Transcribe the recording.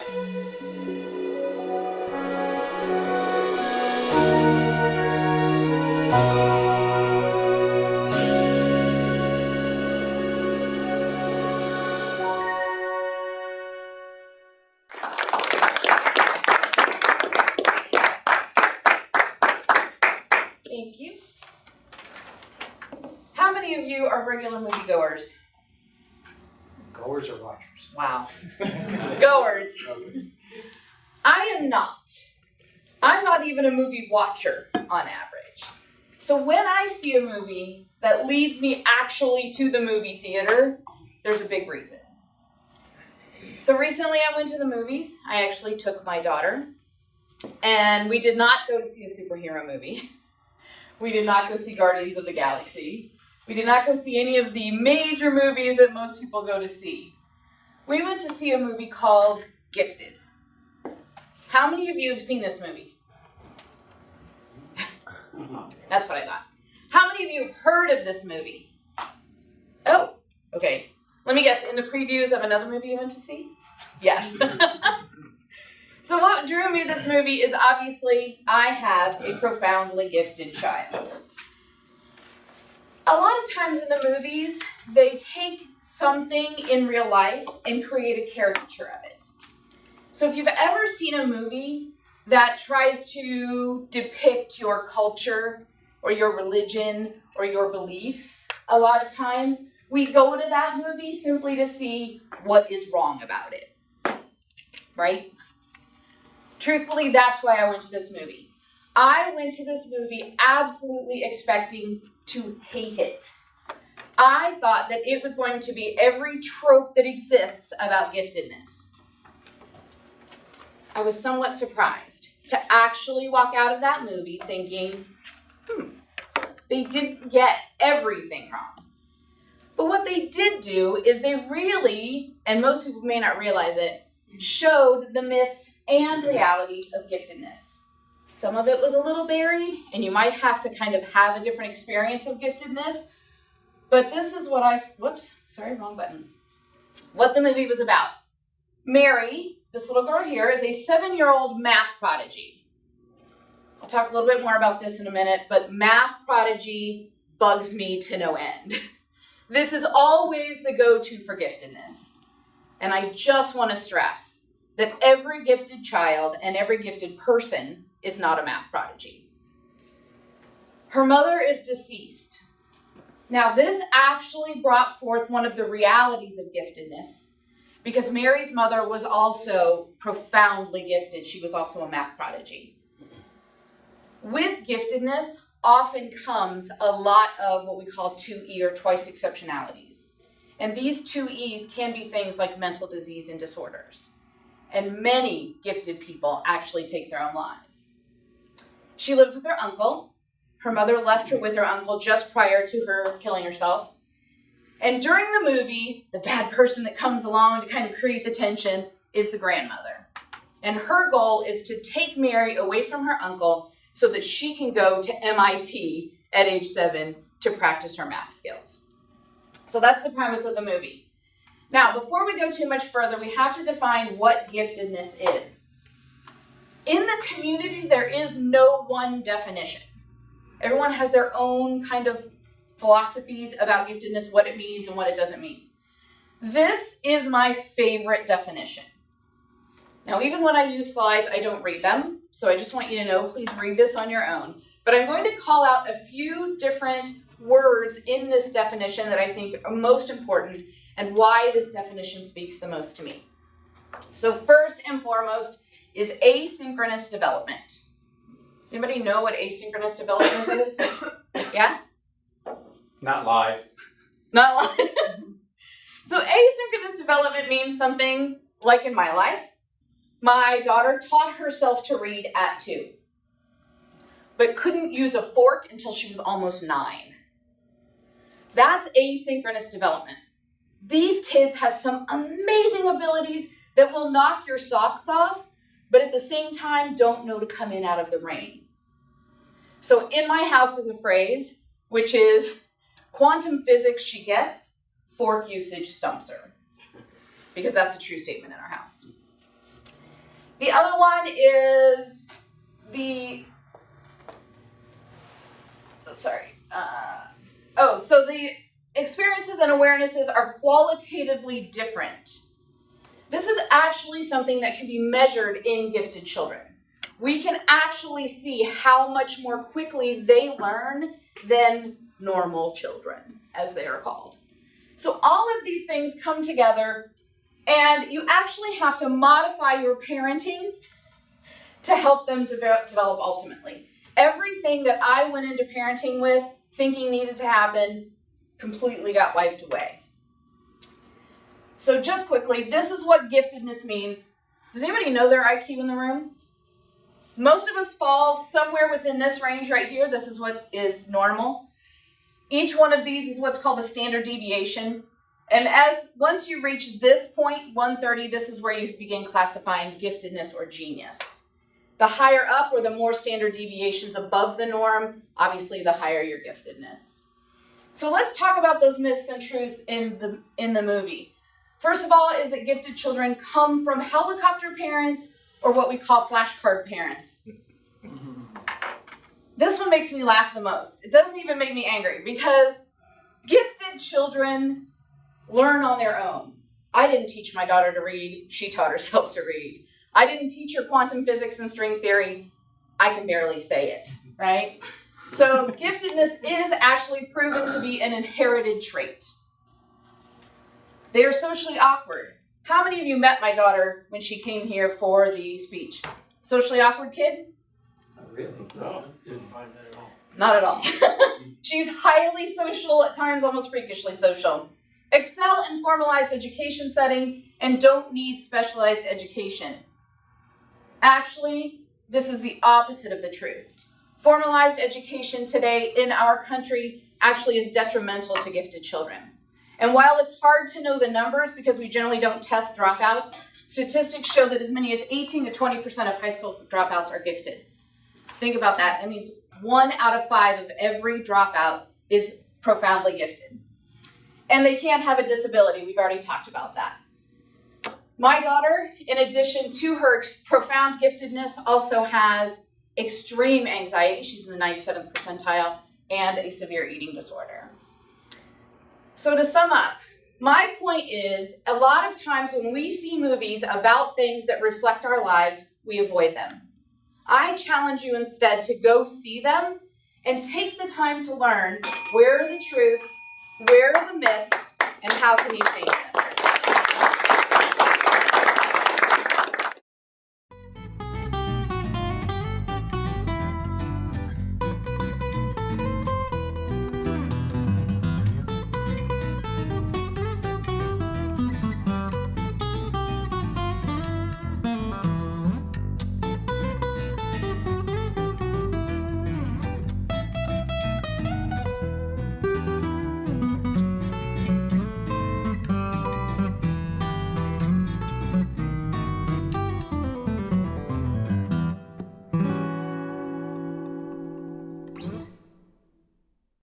Thank you. How many of you are regular moviegoers? Goers or watchers? Wow. Goers. I am not. I'm not even a movie watcher on average. So when I see a movie that leads me actually to the movie theater, there's a big reason. So recently I went to the movies. I actually took my daughter, and we did not go to see a superhero movie. We did not go see Guardians of the Galaxy. We did not go see any of the major movies that most people go to see. We went to see a movie called Gifted. How many of you have seen this movie? That's what I thought. How many of you have heard of this movie? Oh, okay. Let me guess, in the previews of another movie you went to see? Yes. So what drew me to this movie is obviously I have a profoundly gifted child. A lot of times in the movies, they take something in real life and create a caricature of it. So if you've ever seen a movie that tries to depict your culture or your religion or your beliefs, a lot of times we go to that movie simply to see what is wrong about it, right? Truthfully, that's why I went to this movie. I went to this movie absolutely expecting to hate it. I thought that it was going to be every trope that exists about giftedness. I was somewhat surprised to actually walk out of that movie thinking, they didn't get everything wrong. But what they did do is they really, and most people may not realize it, showed the myths and realities of giftedness. Some of it was a little buried, and you might have to kind of have a different experience of giftedness. But this is what wrong button. What the movie was about. Mary, this little girl here, is a 7-year-old math prodigy. I'll talk a little bit more about this in a minute, but math prodigy bugs me to no end. This is always the go-to for giftedness. And I just want to stress that every gifted child and every gifted person is not a math prodigy. Her mother is deceased. Now, this actually brought forth one of the realities of giftedness, because Mary's mother was also profoundly gifted. She was also a math prodigy. With giftedness often comes a lot of what we call 2E or twice exceptionalities. And these 2Es can be things like mental disease and disorders. And many gifted people actually take their own lives. She lives with her uncle. Her mother left her with her uncle just prior to her killing herself. And during the movie, the bad person that comes along to kind of create the tension is the grandmother. And her goal is to take Mary away from her uncle so that she can go to MIT at age 7 to practice her math skills. So that's the premise of the movie. Now, before we go too much further, we have to define what giftedness is. In the community, there is no one definition. Everyone has their own kind of philosophies about giftedness, what it means and what it doesn't mean. This is my favorite definition. Now, even when I use slides, I don't read them, so I just want you to know, please read this on your own. But I'm going to call out a few different words in this definition that I think are most important and why this definition speaks the most to me. So first and foremost is asynchronous development. Does anybody know what asynchronous development is? Yeah? Not live. Not live. So asynchronous development means something like in my life. My daughter taught herself to read at 2, but couldn't use a fork until she was almost 9. That's asynchronous development. These kids have some amazing abilities that will knock your socks off, but at the same time don't know to come in out of the rain. So in my house is a phrase, which is quantum physics she gets, fork usage stumps her. Because that's a true statement in our house. one is so the experiences and awarenesses are qualitatively different. This is actually something that can be measured in gifted children. We can actually see how much more quickly they learn than normal children, as they are called. So all of these things come together, and you actually have to modify your parenting to help them develop ultimately. Everything that I went into parenting with, thinking needed to happen, completely got wiped away. So just quickly, this is what giftedness means. Does anybody know their IQ in the room? Most of us fall somewhere within this range right here. This is what is normal. Each one of these is what's called a standard deviation. And once you reach this point, 130, this is where you begin classifying giftedness or genius. The higher up, or the more standard deviations above the norm, obviously the higher your giftedness. So let's talk about those myths and truths in the movie. First of all is that gifted children come from helicopter parents or what we call flashcard parents. This one makes me laugh the most. It doesn't even make me angry because gifted children learn on their own. I didn't teach my daughter to read. She taught herself to read. I didn't teach her quantum physics and string theory. I can barely say it, right? So giftedness is actually proven to be an inherited trait. They are socially awkward. How many of you met my daughter when she came here for the speech? Socially awkward kid? Not really. No, didn't find that at all. Not at all. She's highly social, at times almost freakishly social. Excel in formalized education setting and don't need specialized education. Actually, this is the opposite of the truth. Formalized education today in our country actually is detrimental to gifted children. And while it's hard to know the numbers because we generally don't test dropouts, statistics show that as many as 18 to 20% of high school dropouts are gifted. Think about that. That means 1 out of 5 of every dropout is profoundly gifted. And they can't have a disability. We've already talked about that. My daughter, in addition to her profound giftedness, also has extreme anxiety. She's in the 97th percentile and a severe eating disorder. So to sum up, my point is a lot of times when we see movies about things that reflect our lives, we avoid them. I challenge you instead to go see them and take the time to learn where are the truths, where are the myths, and how can you change them.